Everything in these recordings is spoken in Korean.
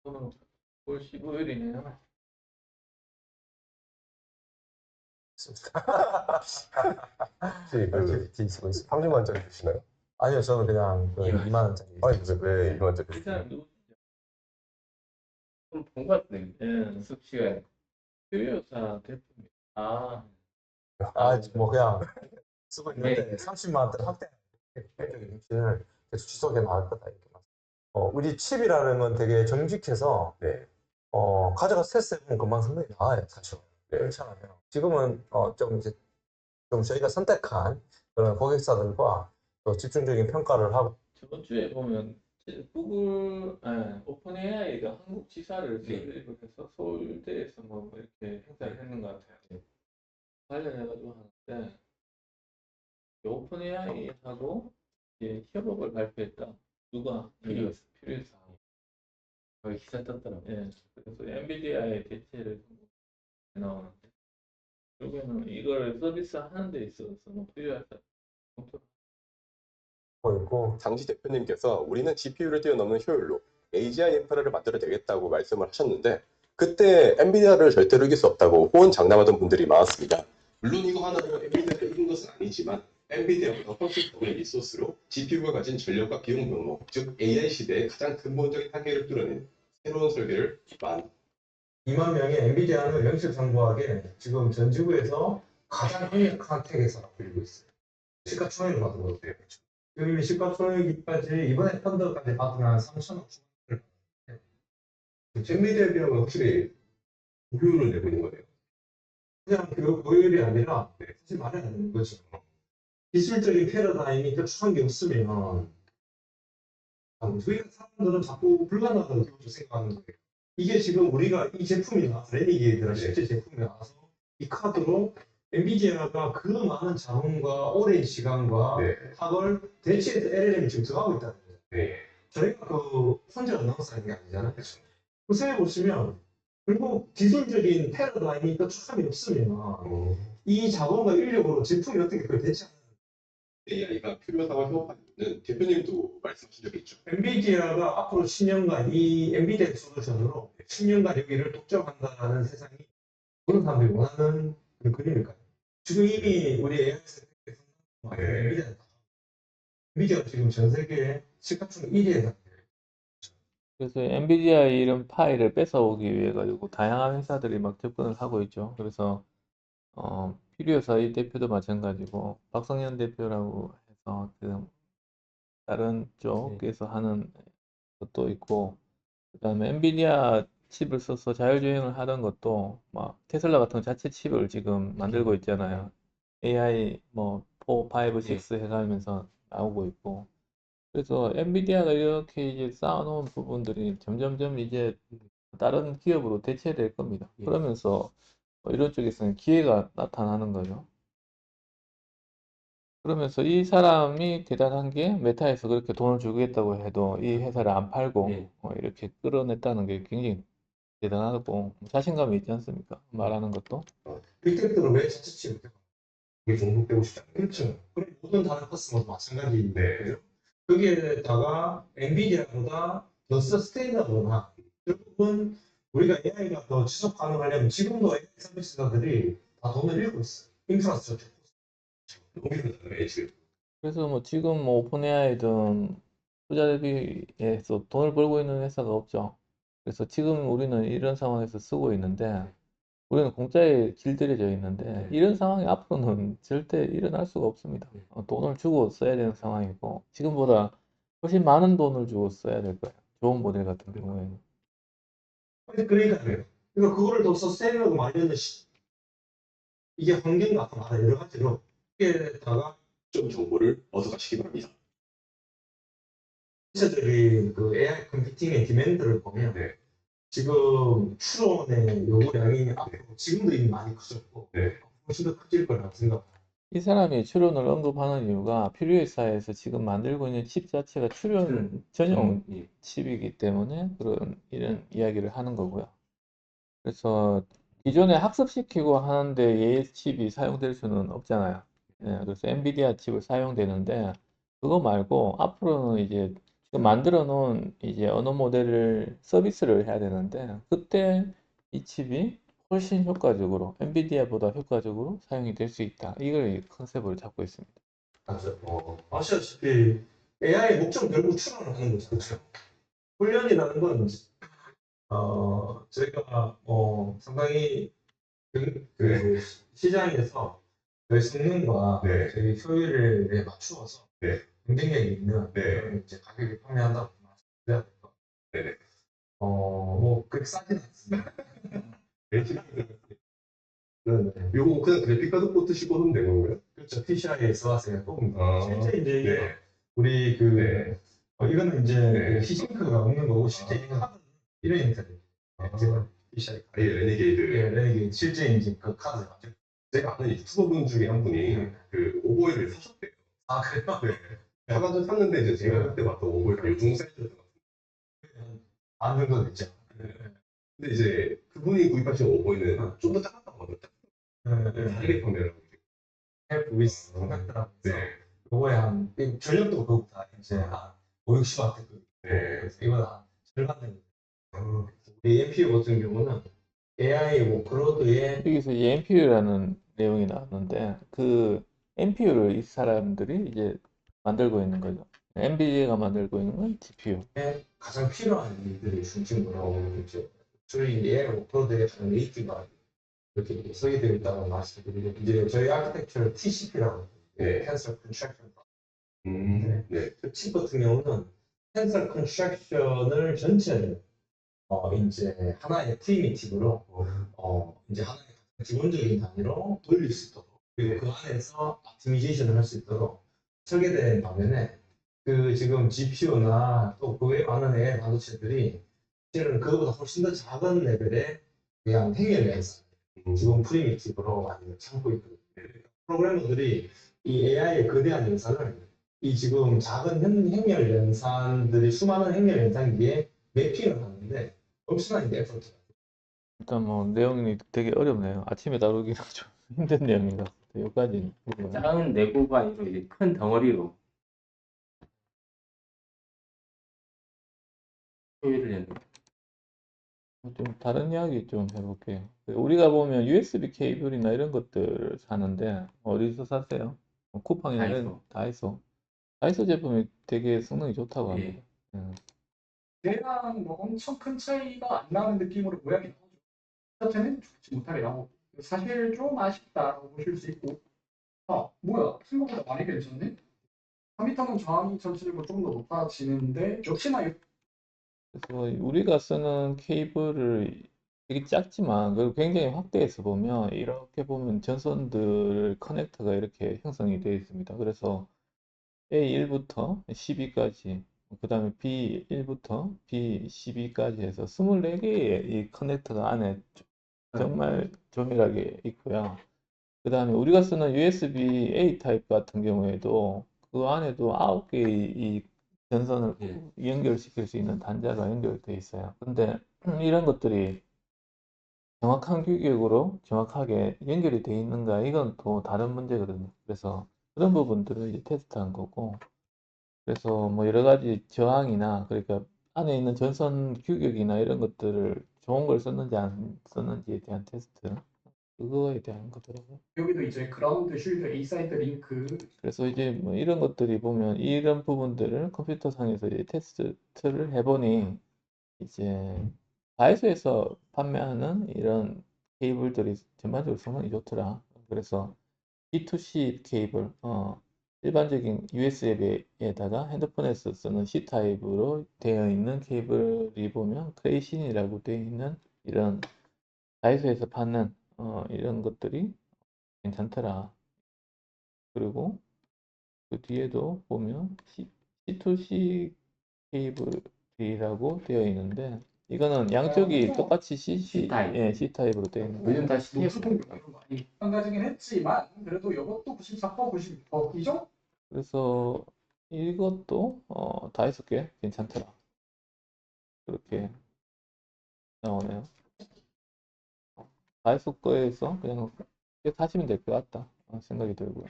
오늘 9월 15일이네요. 혹시 그 쓰고 있습니다. 30만 원짜리 주시나요? 아니요, 저는 그냥 그 2만 원짜리. 아니 왜 2만 원짜리 이 주세요? 사람 누구지? 좀본것 같은데 습치가 교육사 대표입니다. 뭐 그냥 쓰고 있는데 30만 원대 확대 개인적인 정신을 계속 지속해 나갈 거다 이렇게 말씀. 우리 칩이라는 건 되게 정직해서 네. 가져가서 테스트해보면 금방 성능이 나와요, 사실. 네. 괜찮아요. 지금은 좀 이제 좀 저희가 선택한 그런 고객사들과 또 집중적인 평가를 하고. 저번 주에 보면 오픈 AI가 한국 지사를 세입을 해서 서울대에서 뭐 이렇게 행사를 했는 것 같아요. 관련해가지고 하는데 오픈 AI하고 협업을 발표했다. 누가? 필요해서. 거기 기사 떴더라고요. 예. 그래서 엔비디아의 대체를 나오는데 결국에는 이걸 서비스 하는 데 있어서 뭐 필요하다. 있고. 장지 대표님께서 우리는 GPU를 뛰어넘는 효율로 AGI 인프라를 만들어내겠다고 말씀을 하셨는데 그때 엔비디아를 절대로 이길 수 없다고 호언장담하던 분들이 많았습니다. 물론 이거 하나로 엔비디아를 이긴 것은 아니지만 엔비디아보다 훨씬 더 리소스로 GPU가 가진 전력과 비용 명목, 즉 AI 시대의 가장 근본적인 한계를 뚫어낸 새로운 설계를 2만 명의 엔비디아는 명실상부하게 지금 전 지구에서 가장 강력한 텍 회사라고 불리고 있어요. 시가총액을 받은 것도 돼요. 지금 이미 시가총액까지 이번에 펀드까지 받으면 한 3천억 주를 엔비디아에 비하면 확실히 고효율을 내고 있는 거네요. 그냥 그 고율이 아니라 사실 말이 안 되는 거죠. 기술적인 패러다임이 혁수한 게 없으면 저희 사람들은 자꾸 불가능하다고 생각하는 거예요. 이게 지금 우리가 이 제품이 나와서 레니게이드라 실제 제품이 나와서 이 카드로 엔비디아가 그 많은 자원과 오랜 시간과 학을 대체해서 LLM이 지금 들어가고 있다는 거예요. 네. 저희가 그 혼자 나눠서 하는 게 아니잖아요. 그 생각해 보시면 결국 기술적인 패러다임이 혁수함이 없으면 이 자본과 인력으로 제품이 어떻게 그걸 대체하는 AI가 필요하다고 협업하는 는 대표님도 말씀하신 적이 있죠. 엔비디아가 앞으로 10년간 이 엔비디아 솔루션으로 10년간 여기를 독점한다는 세상이 그런 사람들이 원하는 그 그림일까요? 지금 이미 우리 AI 세계에서 엔비디아가 지금 전 세계 시가총액 1위에 달해요. 그래서 엔비디아 이런 파일을 뺏어오기 위해 가지고 다양한 회사들이 막 접근을 하고 있죠. 그래서 필요해서 이 대표도 마찬가지고 박성현 대표라고 해서 그 다른 쪽에서 하는 것도 있고 그다음에 엔비디아 칩을 써서 자율주행을 하던 것도 막 테슬라 같은 자체 칩을 지금 만들고 있잖아요. AI 뭐 4, 5, 6 해가면서 나오고 있고 그래서 엔비디아가 이렇게 이제 쌓아놓은 부분들이 점점점 이제 다른 기업으로 대체될 겁니다. 그러면서 이런 쪽에서는 기회가 나타나는 거죠. 그러면서 이 사람이 대단한 게 메타에서 그렇게 돈을 주겠다고 해도 이 회사를 안 팔고 이렇게 끌어냈다는 게 굉장히 대단하고 자신감이 있지 않습니까? 말하는 것도. 빅테크로 왜 자체치 이게 중독되고 싶지 않아요? 그렇죠. 그럼 모든 다른 커스터머도 마찬가지인데 거기에다가 엔비디아보다 더 서스테이너블한 결국은 우리가 AI가 더 지속 가능하려면 지금도 AI 서비스사들이 다 돈을 잃고 있어요. 인프라스트럭처. 그래서 뭐 지금 뭐 오픈 AI든 투자 대비해서 돈을 벌고 있는 회사가 없죠. 그래서 지금 우리는 이런 상황에서 쓰고 있는데 우리는 공짜에 길들여져 있는데 이런 상황이 앞으로는 절대 일어날 수가 없습니다. 돈을 주고 써야 되는 상황이고 지금보다 훨씬 많은 돈을 주고 써야 될 거예요. 좋은 모델 같은 경우에는. 그러니까 그래요. 그러니까 그거를 더 서스테이너블 마련을 이게 환경과 다른 여러 가지로 여기에다가 좀 정보를 얻어가시기 바랍니다. 전체적인 그 AI 컴퓨팅의 디맨드를 보면 지금 추론의 요구량이 앞으로 지금도 이미 많이 커졌고 훨씬 더 커질 거라고 생각합니다. 이 사람이 추론을 언급하는 이유가 퓨리오사에서 지금 만들고 있는 칩 자체가 추론 전용 칩이기 때문에 이런 이야기를 하는 거고요. 그래서 기존에 학습시키고 하는데 얘 칩이 사용될 수는 없잖아요. 그래서 엔비디아 칩을 사용되는데 그거 말고 앞으로는 이제 지금 만들어 놓은 이제 언어 모델을 서비스를 해야 되는데 그때 이 칩이 훨씬 효과적으로 엔비디아보다 효과적으로 사용이 될 수 있다. 이걸 이 컨셉으로 잡고 있습니다. 맞아요. 아시다시피 AI 목적 결국 추론을 하는 거죠. 그렇죠? 훈련이라는 건 저희가 상당히 그 시장에서 저희 성능과 네. 저희 효율에 맞추어서 네. 경쟁력이 있는 네. 그런 이제 가격에 판매한다고 말씀드려야 될 것 같아요. 네네. 뭐 그렇게 싸진 않습니다. 네. 요거 그냥 그래픽카드 꽂으시고 하면 되는 거예요? 그렇죠. PCI에서 하세요. 아, 실제 이제 이게 네. 우리 네. 이거는 이제 네. 히싱크가 없는 거고 실제 이 카드는 이런 형태입니다. PCI 카드. 아예 레니게이드. 예, 레네게이드 실제 이제 그 카드 맞죠? 제가 아는 유튜버분 중에 한 분이 그 오보이를 사셨대요. 아 그래요? 네. 사가지고 샀는데 이제 제가 그때 봤던 오보이가 요즘 사이즈였던 것 같아요. 안 정도 됐죠. 근데 이제 그분이 구입하신 오보이는 좀 더 작았다고 하더라고요. 다르게 판매를 하고 있어요. 헬프 위스 컴팩트라고 네. 해서 요거에 한 전력도 그렇고 다 이제 한 5, 60와트 네. 그래서 이거는 한 절반 정도. 우리 NPU 같은 경우는 AI 워크로드에 여기서 이 NPU라는 내용이 나왔는데 그 NPU를 이 사람들이 이제 만들고 있는 거죠. 엔비디아가 만들고 있는 건 GPU. 가장 필요한 일들이 중심으로 있죠. 저희 AI 워크로드에 가장 네이티브가 이렇게 설계되어 있다고 말씀드리고 이제 저희 아키텍처를 TCP라고 네. 텐서 컨스트럭션 네. 그 칩 같은 경우는 텐서 컨스트럭션을 전체를 이제 하나의 프리미티브로 이제 하나의 기본적인 단위로 돌릴 수 있도록 그리고 그 안에서 optimization을 할 수 있도록 설계된 반면에 그 지금 GPU나 또 그 외 많은 AI 반도체들이 실은 그거보다 훨씬 더 작은 레벨의 그냥 행렬 연산 기본 프리미티브로 많이 참고 있거든요. 프로그래머들이 이 AI의 거대한 연산을 이 지금 작은 행렬 연산들이 수많은 행렬 연산기에 매핑을 하는데 엄청난 이제 에포트가 일단 뭐 내용이 되게 어렵네요. 아침에 다루기가 좀 힘든 내용이라서 여기까지 부분. 작은 내구가 아니고 이제 큰 덩어리로 효율을 내는 좀 다른 이야기 좀 해볼게요. 우리가 보면 USB 케이블이나 이런 것들 사는데 어디서 사세요? 쿠팡이나 이런 다이소. 다이소 제품이 되게 성능이 좋다고 합니다. 얘랑 뭐 엄청 큰 차이가 안 나는 느낌으로 모양이 나오죠. 자체는 좋지 못하게 나오고 사실 좀 아쉽다고 보실 수 있고 뭐야 생각보다 많이 괜찮네? 3m는 저항이 전체적으로 좀 더 높아지는데 역시나 그래서 우리가 쓰는 케이블을 되게 작지만 그걸 굉장히 확대해서 보면 이렇게 보면 전선들 커넥터가 이렇게 형성이 되어 있습니다. 그래서 A1부터 12까지, 그 다음에 B1부터 B12까지 해서 24개의 이 커넥터가 안에 정말 조밀하게 있고요. 그 다음에 우리가 쓰는 USB-A 타입 같은 경우에도 그 안에도 9개의 이 전선을 연결시킬 수 있는 단자가 연결되어 있어요. 근데 이런 것들이 정확한 규격으로 정확하게 연결이 되어 있는가 이건 또 다른 문제거든요. 그래서 그런 부분들을 이제 테스트한 거고 그래서 뭐 여러 가지 저항이나 그러니까 안에 있는 전선 규격이나 이런 것들을 좋은 걸 썼는지 안 썼는지에 대한 테스트 그거에 대한 거더라고요. 여기도 이제 그라운드 쉴드 A 사이드 링크 그래서 이제 뭐 이런 것들이 보면 이런 부분들을 컴퓨터 상에서 이제 테스트를 해보니 이제 다이소에서 판매하는 이런 케이블들이 전반적으로 성능이 좋더라. 그래서 B2C 케이블, 일반적인 USB에다가 핸드폰에서 쓰는 C 타입으로 되어 있는 케이블이 보면 크레이신이라고 되어 있는 이런 다이소에서 파는 이런 것들이 괜찮더라. 그리고 그 뒤에도 보면 C2C 케이블이라고 되어 있는데 이거는 양쪽이 똑같이 C타입. C 타입으로 되어 있는 요즘 거예요. 다 노트북 CF 이런 거 많이 망가지긴 했지만 그래도 이것도 94%, 96%이 정도 그래서 이것도 다이소 꽤 괜찮더라. 그렇게 나오네요. 다이소 거에서 그냥 사시면 될 것 같다 생각이 들고요.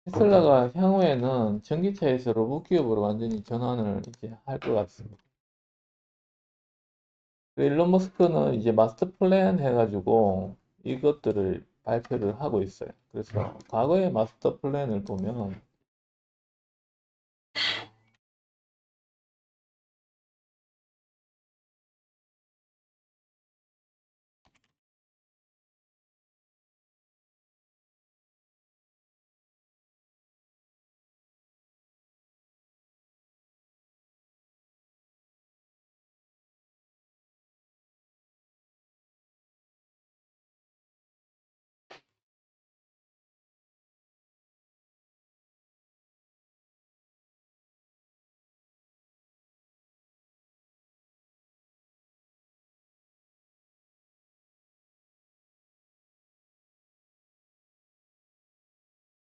테슬라가 향후에는 전기차에서 로봇 기업으로 완전히 전환을 이제 할 것 같습니다. 그 일론 머스크는 이제 마스터 플랜 해가지고 이것들을 발표를 하고 있어요. 그래서 과거의 마스터 플랜을 보면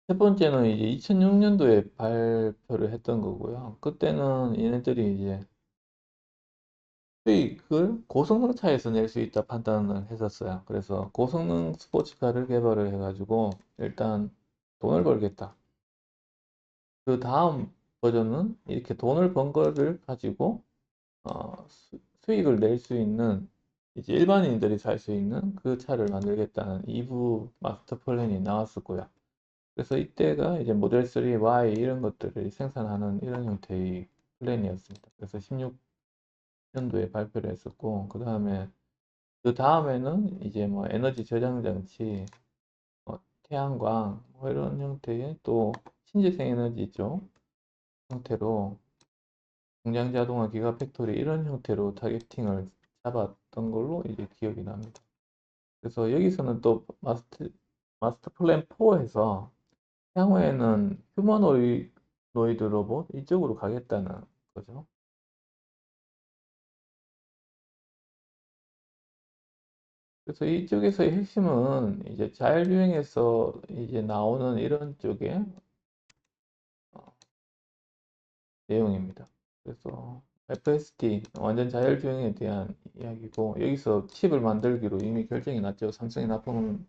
첫 번째는 이제 2006년도에 발표를 했던 거고요. 그때는 얘네들이 이제 수익을 고성능 차에서 낼 수 있다 판단을 했었어요. 그래서 고성능 스포츠카를 개발을 해가지고 일단 돈을 벌겠다. 그 다음 버전은 이렇게 돈을 번 거를 가지고 수익을 낼 수 있는 이제 일반인들이 살 수 있는 그 차를 만들겠다는 2부 마스터 플랜이 나왔었고요. 그래서 이때가 이제 모델 3, Y 이런 것들을 생산하는 이런 형태의 플랜이었습니다. 그래서 16년도에 발표를 했었고, 그 다음에는 이제 뭐 에너지 저장 장치, 태양광 뭐 이런 형태의 또 신재생 에너지 쪽 형태로 공장 자동화 기가 팩토리 이런 형태로 타겟팅을 잡았던 걸로 이제 기억이 납니다. 그래서 여기서는 또 마스터 플랜 4에서 향후에는 휴머노이드 로봇 이쪽으로 가겠다는 거죠. 그래서 이쪽에서의 핵심은 이제 자율주행에서 이제 나오는 이런 쪽의 내용입니다. 그래서 FSD 완전 자율주행에 대한 이야기고 여기서 칩을 만들기로 이미 결정이 났죠. 삼성이 납품을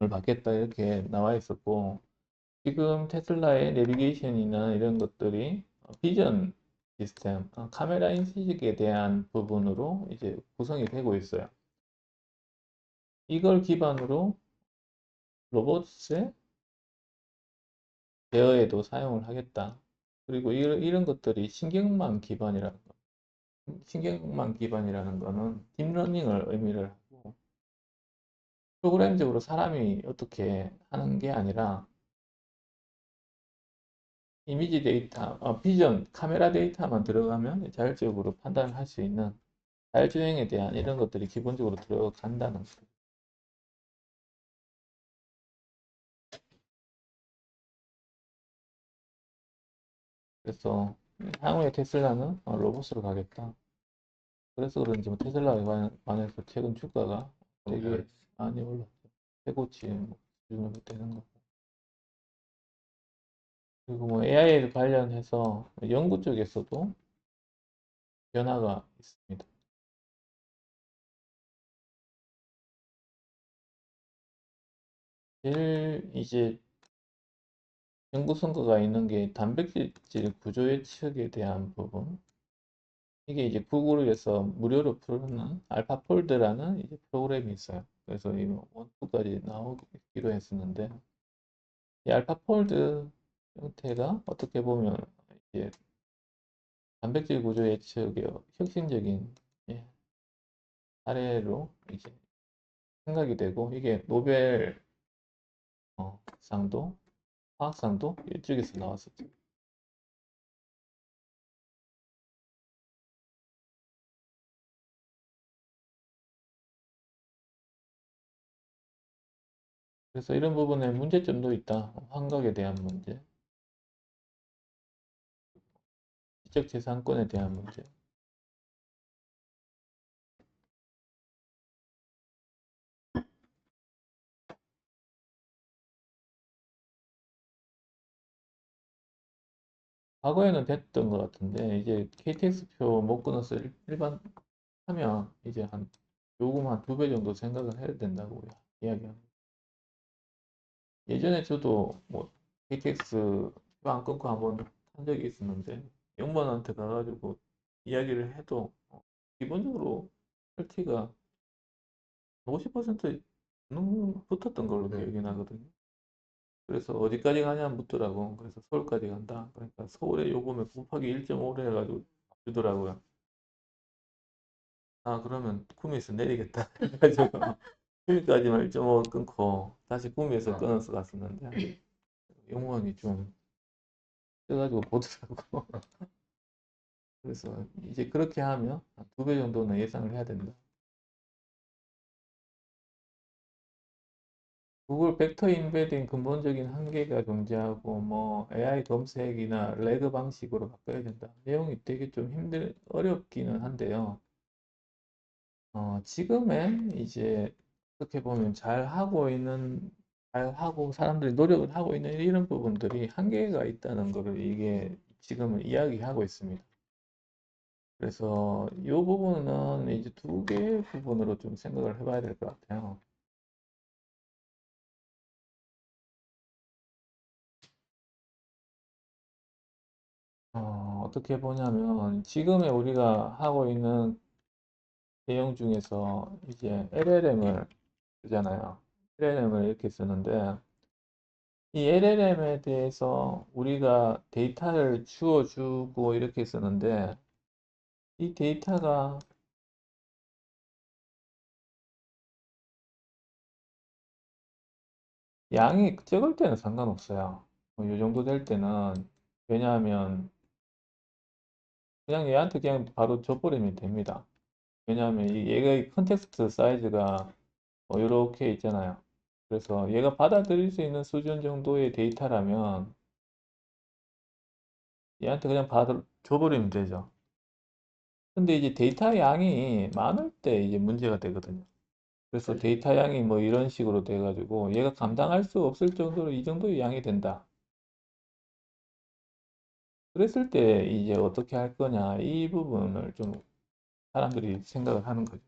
받겠다 이렇게 나와 있었고 지금 테슬라의 내비게이션이나 이런 것들이 비전 시스템, 카메라 인식에 대한 부분으로 이제 구성이 되고 있어요. 이걸 기반으로 로봇의 제어에도 사용을 하겠다. 그리고 이런 것들이 신경망 기반이라는 거는 딥러닝을 의미를 하고 프로그램적으로 사람이 어떻게 하는 게 아니라 이미지 데이터, 비전, 카메라 데이터만 들어가면 자율적으로 판단을 할 수 있는 자율주행에 대한 이런 것들이 기본적으로 들어간다는 거죠. 그래서 향후에 테슬라는 로봇으로 가겠다. 그래서 그런지 뭐 테슬라에 관해서 최근 주가가 되게 많이 올랐죠. 최고치 뭐 수준으로 되는 거. 그리고 뭐 AI 관련해서 연구 쪽에서도 변화가 있습니다. 제일 이제 연구 성과가 있는 게 단백질 구조 예측에 대한 부분. 이게 이제 구글에서 무료로 푸는 알파폴드라는 이제 프로그램이 있어요. 그래서 이 원투까지 나오기로 했었는데 이 알파폴드 형태가 어떻게 보면 이제 단백질 구조 예측의 혁신적인 예, 사례로 이제 생각이 되고 이게 노벨 상도 화학상도 이쪽에서 나왔었죠. 그래서 이런 부분에 문제점도 있다. 환각에 대한 문제, 지적재산권에 대한 문제. 과거에는 됐던 것 같은데 이제 KTX표 못 끊어서 일반 하면 이제 한 요금 한 2배 정도 생각을 해야 된다고 이야기합니다. 예전에 저도 뭐 KTX 안 끊고 한번 탄 적이 있었는데 영무원한테 가가지고 이야기를 해도 기본적으로 퀄티가 50% 붙었던 걸로 기억이 나거든요. 그래서 어디까지 가냐 묻더라고. 그래서 서울까지 간다. 그러니까 서울에 요금에 곱하기 1.5를 해가지고 주더라고요. 아, 그러면 구미에서 내리겠다. 그래가지고 구미까지만 1.5 끊고 다시 구미에서 끊어서 갔었는데 영무원이 좀 떠가지고 보더라고. 그래서 이제 그렇게 하면 한 2배 정도는 예상을 해야 된다. 구글 벡터 인베딩 근본적인 한계가 존재하고 뭐 AI 검색이나 레그 방식으로 바꿔야 된다. 내용이 되게 좀 어렵기는 한데요. 지금의 이제 어떻게 보면 잘 하고 사람들이 노력을 하고 있는 이런 부분들이 한계가 있다는 거를 이게 지금은 이야기하고 있습니다. 그래서 이 부분은 이제 2개의 부분으로 좀 생각을 해봐야 될 것 같아요. 어떻게 보냐면 지금의 우리가 하고 있는 내용 중에서 이제 LLM을 쓰잖아요. LLM을 이렇게 쓰는데 이 LLM에 대해서 우리가 데이터를 주어주고 이렇게 쓰는데 이 데이터가 양이 적을 때는 상관없어요. 이 정도 될 때는 왜냐하면 그냥 얘한테 그냥 바로 줘버리면 됩니다. 왜냐하면 얘가 이 컨텍스트 사이즈가 이렇게 있잖아요. 그래서 얘가 받아들일 수 있는 수준 정도의 데이터라면 얘한테 그냥 받아 줘버리면 되죠. 근데 이제 데이터 양이 많을 때 이제 문제가 되거든요. 그래서 데이터 양이 뭐 이런 식으로 돼가지고 얘가 감당할 수 없을 정도로 이 정도의 양이 된다. 그랬을 때 이제 어떻게 할 거냐 이 부분을 좀 사람들이 생각을 하는 거죠.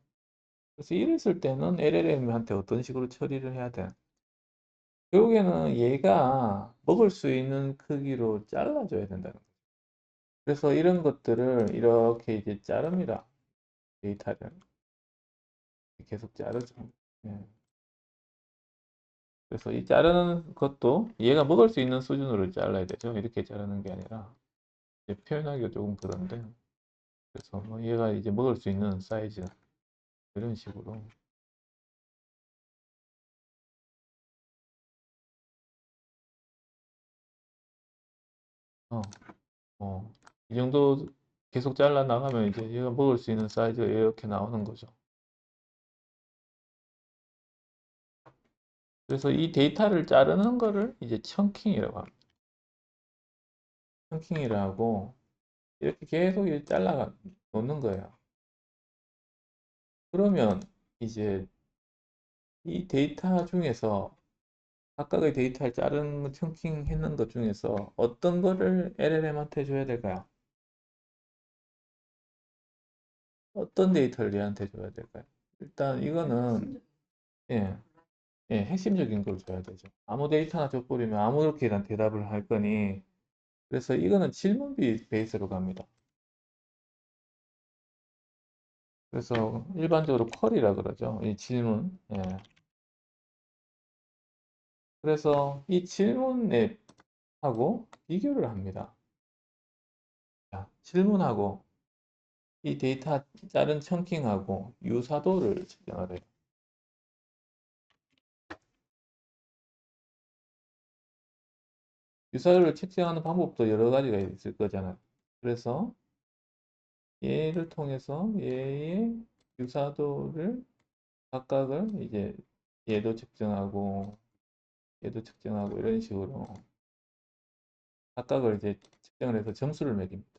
그래서 이랬을 때는 LLM한테 어떤 식으로 처리를 해야 돼? 결국에는 얘가 먹을 수 있는 크기로 잘라줘야 된다는 거죠. 그래서 이런 것들을 이렇게 이제 자릅니다. 데이터를 계속 자르죠. 예. 그래서 이 자르는 것도 얘가 먹을 수 있는 수준으로 잘라야 되죠. 이렇게 자르는 게 아니라 이제 표현하기가 조금 그런데 그래서 뭐 얘가 이제 먹을 수 있는 사이즈 이런 식으로 어, 이 정도 계속 잘라 나가면 이제 얘가 먹을 수 있는 사이즈가 이렇게 나오는 거죠. 그래서 이 데이터를 자르는 거를 이제 청킹이라고 합니다. 청킹이라고 이렇게 계속 이제 잘라 놓는 거예요. 그러면 이제 이 데이터 중에서 각각의 데이터를 자른 청킹 했는 것 중에서 어떤 거를 LLM한테 줘야 될까요? 어떤 데이터를 얘한테 줘야 될까요? 일단 이거는 예, 핵심적인 걸 줘야 되죠. 아무 데이터나 줘버리면 아무렇게나 대답을 할 거니 그래서 이거는 질문 베이스로 갑니다. 그래서 일반적으로 쿼리라 그러죠. 이 질문. 예. 그래서 이 질문에 하고 비교를 합니다. 자, 질문하고 이 데이터 자른 청킹하고 유사도를 측정을 해요. 유사도를 측정하는 방법도 여러 가지가 있을 거잖아요. 그래서 얘를 통해서 얘의 유사도를 각각을 이제 얘도 측정하고 얘도 측정하고 이런 식으로 각각을 이제 측정을 해서 점수를 매깁니다.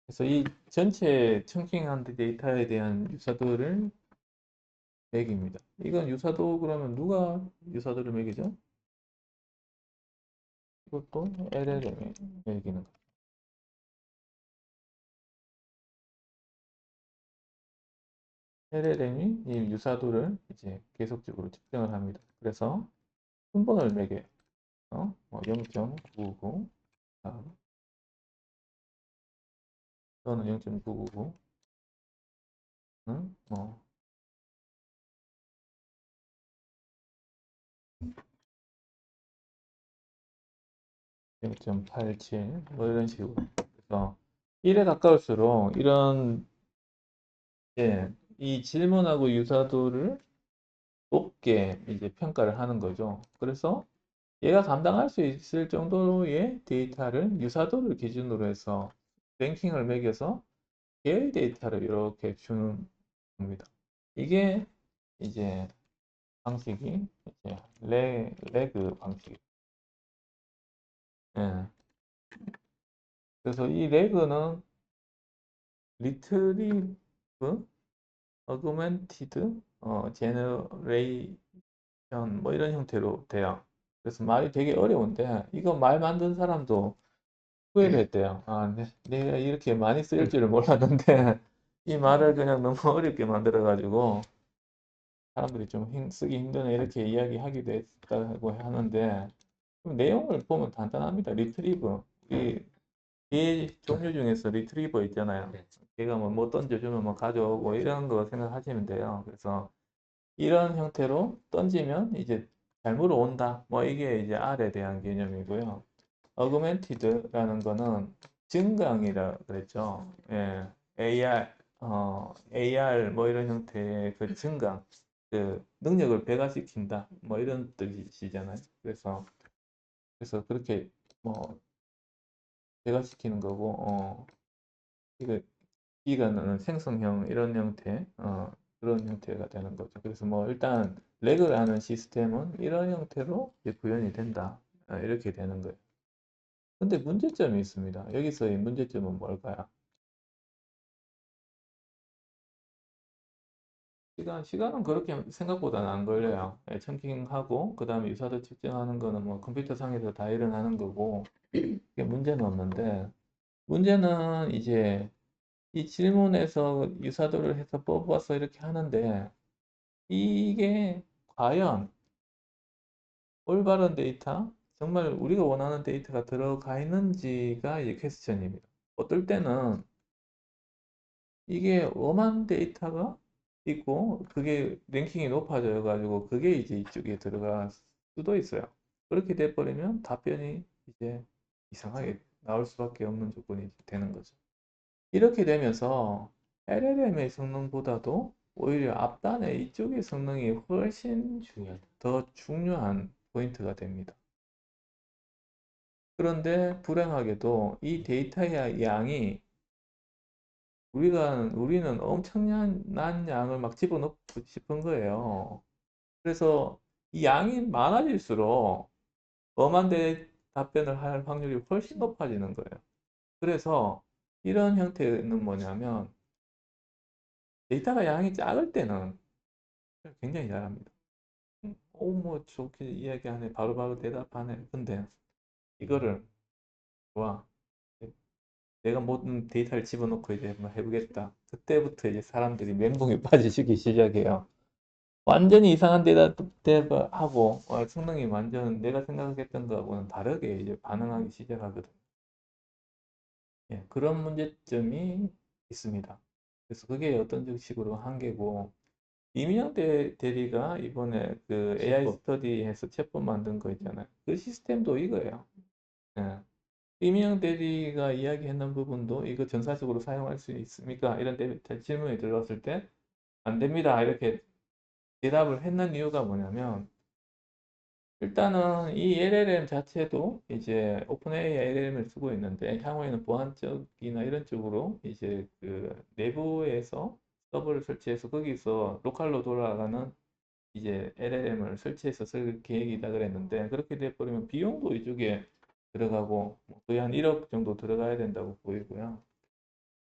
그래서 이 전체 청킹한 데이터에 대한 유사도를 매깁니다. 이건 유사도 그러면 누가 유사도를 매기죠? 이것도 LLM이 매기는 거죠. LLM이 이 유사도를 이제 계속적으로 측정을 합니다. 그래서 순번을 매겨요. 0.999 또는 0.999는 뭐 0.87 뭐 이런 식으로. 그래서 1에 가까울수록 이런 이 질문하고 유사도를 높게 이제 평가를 하는 거죠. 그래서 얘가 감당할 수 있을 정도의 데이터를 유사도를 기준으로 해서 랭킹을 매겨서 얘의 데이터를 이렇게 주는 겁니다. 이게 이제 방식이 이제 레그 방식. 예. 그래서 이 레그는 리트리브, 어그멘티드, 제너레이션 뭐 이런 형태로 돼요. 그래서 말이 되게 어려운데 이거 말 만든 사람도 후회를 했대요. 아, 내가 이렇게 많이 쓰일 줄을 몰랐는데 이 말을 그냥 너무 어렵게 만들어가지고 사람들이 좀 쓰기 힘드네 이렇게 이야기하기도 했다고 하는데 내용을 보면 간단합니다. 리트리브 이 종류 중에서 리트리버 있잖아요. 네. 걔가 뭐 던져주면 뭐 가져오고 이런 거 생각하시면 돼요. 그래서 이런 형태로 던지면 이제 잘 물어온다. 뭐 이게 이제 R에 대한 개념이고요. 어그멘티드라는 거는 증강이라 그랬죠. 예, AR 뭐 이런 형태의 그 증강, 그 능력을 배가시킨다. 뭐 이런 뜻이잖아요. 그래서 그렇게 뭐 배가시키는 거고, 이거 이거는 생성형 이런 형태, 그런 형태가 되는 거죠. 그래서 뭐 일단 레그라는 시스템은 이런 형태로 이제 구현이 된다. 이렇게 되는 거예요. 근데 문제점이 있습니다. 여기서의 문제점은 뭘까요? 시간은 그렇게 생각보다는 안 걸려요. 청킹하고, 그 다음에 유사도 측정하는 거는 뭐 컴퓨터 상에서 다 일어나는 거고, 이게 문제는 없는데, 문제는 이제 이 질문에서 유사도를 해서 뽑아서 이렇게 하는데, 이게 과연 올바른 데이터, 정말 우리가 원하는 데이터가 들어가 있는지가 이제 퀘스천입니다. 어떨 때는 이게 엄한 데이터가 있고 그게 랭킹이 높아져 가지고 그게 이제 이쪽에 들어갈 수도 있어요. 그렇게 돼버리면 답변이 이제 이상하게 나올 수밖에 없는 조건이 되는 거죠. 이렇게 되면서 LLM의 성능보다도 오히려 앞단의 이쪽의 성능이 훨씬 더 중요한 포인트가 됩니다. 그런데 불행하게도 이 데이터의 양이 우리는 엄청난 양을 막 집어넣고 싶은 거예요. 그래서 이 양이 많아질수록 엄한 답변을 할 확률이 훨씬 높아지는 거예요. 그래서 이런 형태는 뭐냐면 데이터가 양이 작을 때는 굉장히 잘합니다. 뭐 좋게 이야기하네. 바로바로 대답하네. 근데 이거를 와 내가 모든 데이터를 집어넣고 이제 뭐 해보겠다. 그때부터 이제 사람들이 멘붕에 빠지시기 시작해요. 완전히 이상한 대답하고 성능이 완전 내가 생각했던 거하고는 다르게 이제 반응하기 시작하거든요. 예, 그런 문제점이 있습니다. 그래서 그게 어떤 식으로 한계고 이민영 대리가 이번에 그 AI 스터디에서 챗봇 만든 거 있잖아요. 그 시스템도 이거예요. 예. 이민영 대리가 이야기했는 부분도 이거 전사적으로 사용할 수 있습니까? 이런 질문이 들어왔을 때 안 됩니다. 이렇게 대답을 했는 이유가 뭐냐면 일단은 이 LLM 자체도 이제 오픈AI LLM을 쓰고 있는데 향후에는 보안적이나 이런 쪽으로 이제 그 내부에서 서버를 설치해서 거기서 로컬로 돌아가는 이제 LLM을 설치해서 쓸 계획이다 그랬는데 그렇게 돼버리면 비용도 이쪽에 들어가고 거의 한 1억 정도 들어가야 된다고 보이고요.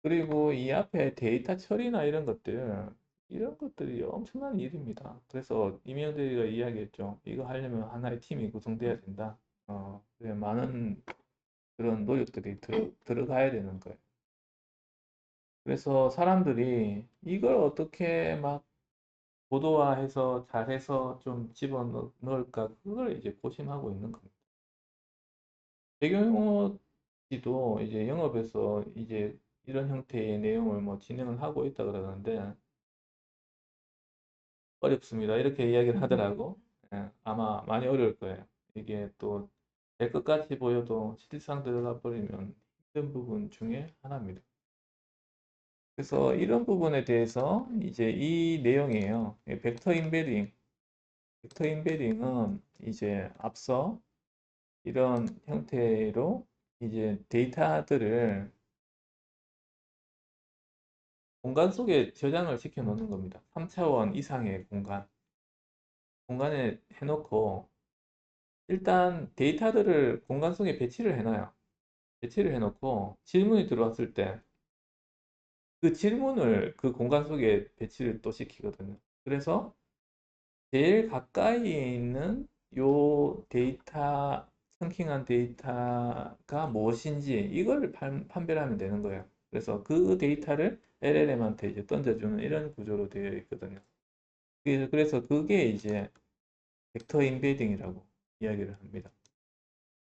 그리고 이 앞에 데이터 처리나 이런 것들이 엄청난 일입니다. 그래서 이명대리가 이야기했죠. 이거 하려면 하나의 팀이 구성돼야 된다. 그래 많은 그런 노력들이 들어가야 되는 거예요. 그래서 사람들이 이걸 어떻게 막 고도화해서 잘해서 좀 집어넣을까 그걸 이제 고심하고 있는 겁니다. 배경영어 도 이제 영업에서 이제 이런 형태의 내용을 뭐 진행을 하고 있다 그러는데 어렵습니다. 이렇게 이야기를 하더라고. 예, 아마 많이 어려울 거예요. 이게 또 될 것 같이 보여도 실상 들어가 버리면 힘든 부분 중에 하나입니다. 그래서 이런 부분에 대해서 이제 이 내용이에요. 이 벡터 임베딩. 벡터 임베딩은 이제 앞서 이런 형태로 이제 데이터들을 공간 속에 저장을 시켜 놓는 겁니다. 3차원 이상의 공간에 해놓고 일단 데이터들을 공간 속에 배치를 해놔요. 배치를 해놓고 질문이 들어왔을 때 그 질문을 그 공간 속에 배치를 또 시키거든요. 그래서 제일 가까이에 있는 요 데이터, 성킹한 데이터가 무엇인지 이걸 판별하면 되는 거예요. 그래서 그 데이터를 LLM한테 이제 던져주는 이런 구조로 되어 있거든요. 그래서 그게 이제 벡터 임베딩이라고 이야기를 합니다.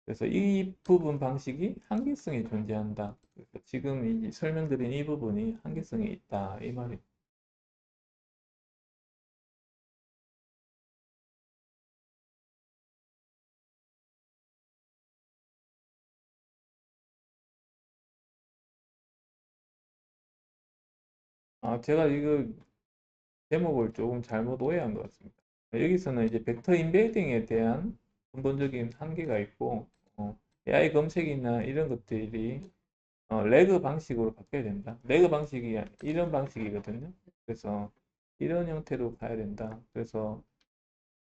그래서 이 부분 방식이 한계성이 존재한다. 그래서 지금 설명드린 이 부분이 한계성이 있다. 이 말이. 제가 이거 제목을 조금 잘못 오해한 것 같습니다. 여기서는 이제 벡터 임베딩에 대한 근본적인 한계가 있고, AI 검색이나 이런 것들이 레그 방식으로 바뀌어야 된다. 레그 방식이 이런 방식이거든요. 그래서 이런 형태로 가야 된다. 그래서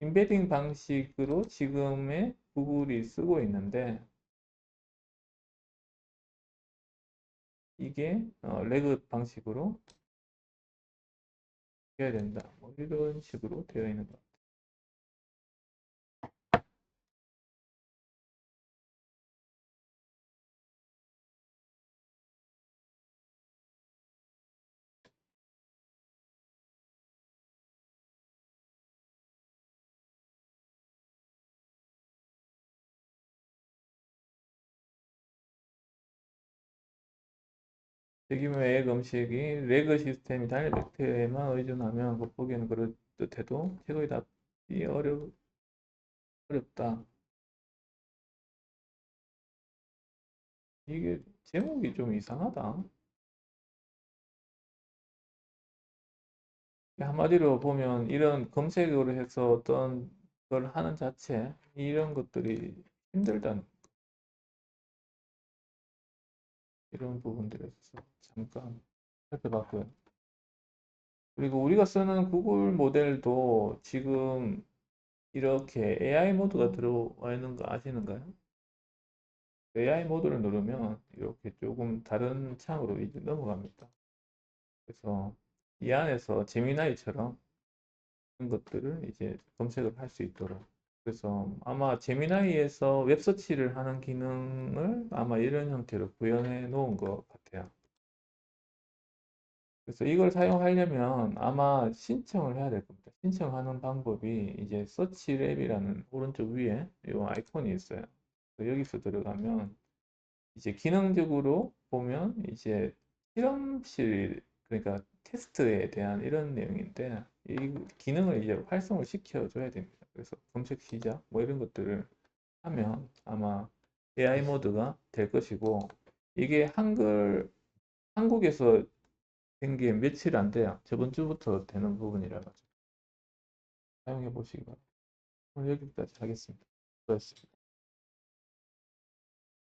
임베딩 방식으로 지금의 구글이 쓰고 있는데 이게 레그 방식으로 해야 된다. 뭐 이런 식으로 되어 있는 것 같아요. 대규모의 검색이 레그 시스템이 단일 벡터에만 의존하면 겉보기에는 그럴듯해도 최고의 답이 어렵다. 이게 제목이 좀 이상하다. 한마디로 보면 이런 검색으로 해서 어떤 걸 하는 자체 이런 것들이 힘들다는 이런 부분들에서 잠깐 살펴봤고요. 그리고 우리가 쓰는 구글 모델도 지금 이렇게 AI 모드가 들어와 있는 거 아시는가요? AI 모드를 누르면 이렇게 조금 다른 창으로 이제 넘어갑니다. 그래서 이 안에서 제미나이처럼 그런 것들을 이제 검색을 할 수 있도록. 그래서 아마 제미나이에서 웹서치를 하는 기능을 아마 이런 형태로 구현해 놓은 것 같아요. 그래서 이걸 사용하려면 아마 신청을 해야 될 겁니다. 신청하는 방법이 이제 서치 랩이라는 오른쪽 위에 이 아이콘이 있어요. 여기서 들어가면 이제 기능적으로 보면 이제 실험실 그러니까 테스트에 대한 이런 내용인데 이 기능을 이제 활성을 시켜줘야 됩니다. 그래서 검색 시작 뭐 이런 것들을 하면 아마 AI 모드가 될 것이고 이게 한국에서 된 게 며칠 안 돼요. 저번 주부터 되는 부분이라 가지고 사용해 보시기 바랍니다. 오늘 여기까지 하겠습니다. 수고하셨습니다.